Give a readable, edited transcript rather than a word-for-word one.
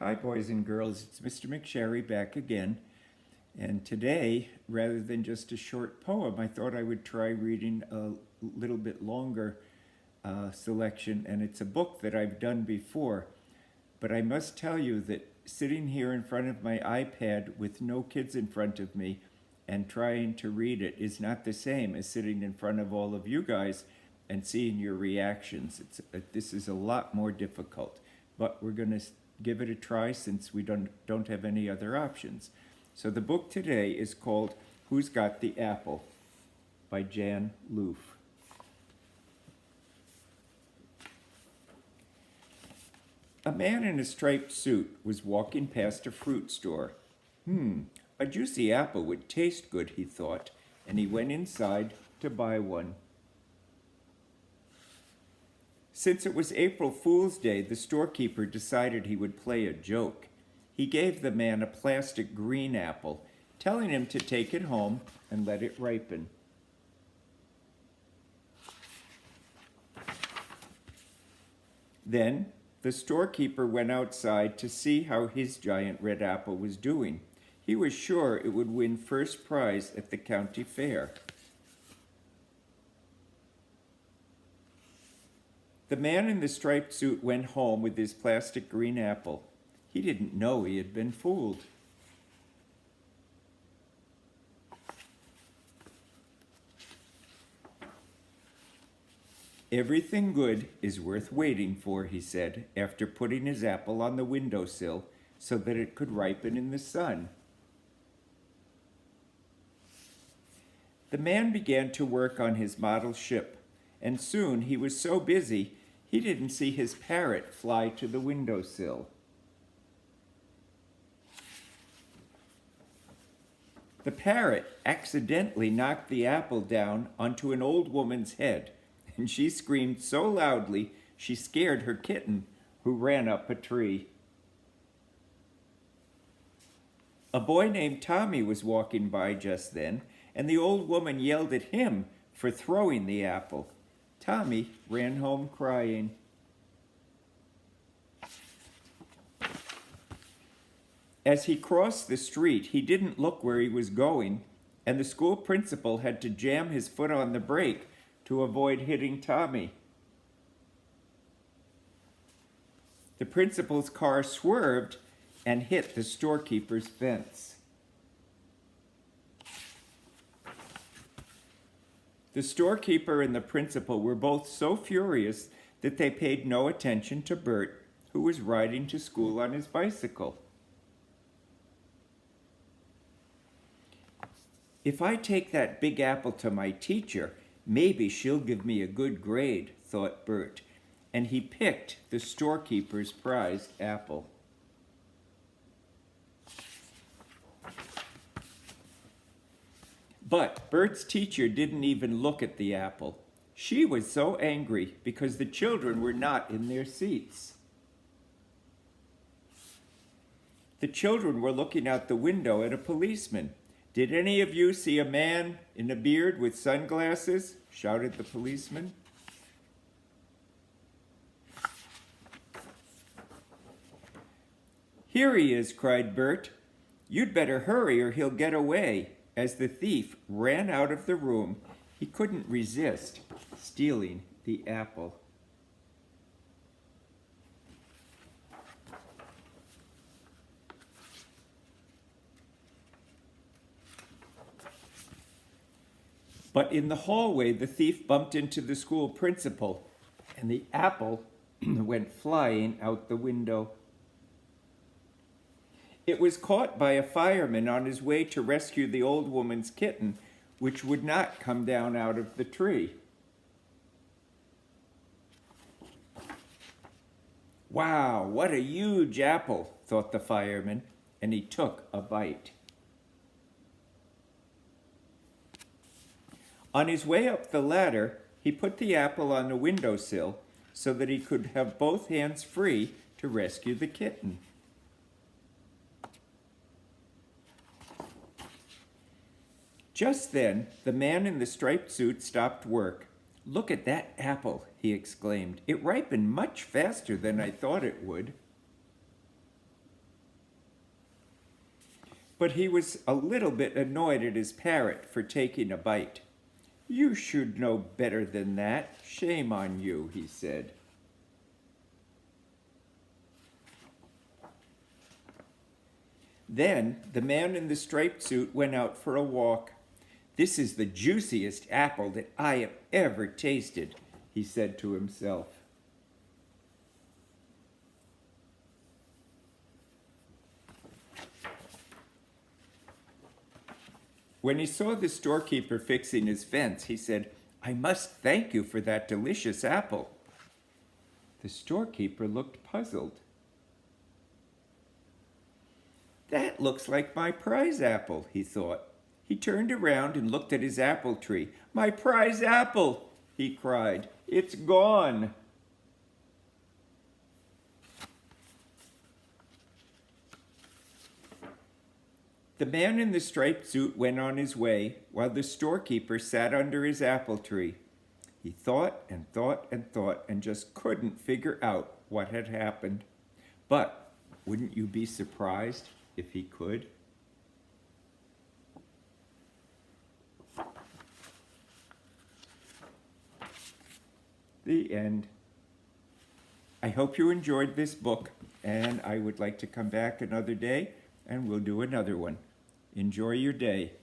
Hi, boys and girls. It's Mr. McSherry back again. And today, rather than just a short poem, I thought I would try reading a little bit longer selection. And it's a book that I've done before. But I must tell you that sitting here in front of my iPad with no kids in front of me and trying to read it is not the same as sitting in front of all of you guys and seeing your reactions. This is a lot more difficult. But we're going to give it a try since we don't have any other options. So the book today is called Who's Got the Apple by Jan Loof. A man in a striped suit was walking past a fruit store. A juicy apple would taste good, he thought, and he went inside to buy one. Since it was April Fool's Day, the storekeeper decided he would play a joke. He gave the man a plastic green apple, telling him to take it home and let it ripen. Then the storekeeper went outside to see how his giant red apple was doing. He was sure it would win first prize at the county fair. The man in the striped suit went home with his plastic green apple. He didn't know he had been fooled. Everything good is worth waiting for, he said, after putting his apple on the windowsill so that it could ripen in the sun. The man began to work on his model ship, and soon he was so busy he didn't see his parrot fly to the windowsill. The parrot accidentally knocked the apple down onto an old woman's head, and she screamed so loudly she scared her kitten, who ran up a tree. A boy named Tommy was walking by just then, and the old woman yelled at him for throwing the apple. Tommy ran home crying. As he crossed the street, he didn't look where he was going, and the school principal had to jam his foot on the brake to avoid hitting Tommy. The principal's car swerved and hit the storekeeper's fence. The storekeeper and the principal were both so furious that they paid no attention to Bert, who was riding to school on his bicycle. If I take that big apple to my teacher, maybe she'll give me a good grade, thought Bert, and he picked the storekeeper's prized apple. But Bert's teacher didn't even look at the apple. She was so angry because the children were not in their seats. The children were looking out the window at a policeman. "Did any of you see a man in a beard with sunglasses?" shouted the policeman. "Here he is," cried Bert. "You'd better hurry or he'll get away." As the thief ran out of the room, he couldn't resist stealing the apple. But in the hallway, the thief bumped into the school principal, and the apple went flying out the window. It was caught by a fireman on his way to rescue the old woman's kitten, which would not come down out of the tree. "Wow, what a huge apple," thought the fireman, and he took a bite. On his way up the ladder, he put the apple on the windowsill so that he could have both hands free to rescue the kitten. Just then, the man in the striped suit stopped work. "Look at that apple," he exclaimed. "It ripened much faster than I thought it would." but he was a little bit annoyed at his parrot for taking a bite. "You should know better than that. Shame on you," he said. Then the man in the striped suit went out for a walk. "This is the juiciest apple that I have ever tasted," he said to himself. When he saw the storekeeper fixing his fence, he said, "I must thank you for that delicious apple." The storekeeper looked puzzled. "That looks like my prize apple," he thought. He turned around and looked at his apple tree. "My prize apple!" he cried. "It's gone!" The man in the striped suit went on his way, while the storekeeper sat under his apple tree. He thought and thought and thought and just couldn't figure out what had happened. But wouldn't you be surprised if he could? The end. I hope you enjoyed this book, and I would like to come back another day and we'll do another one. Enjoy your day.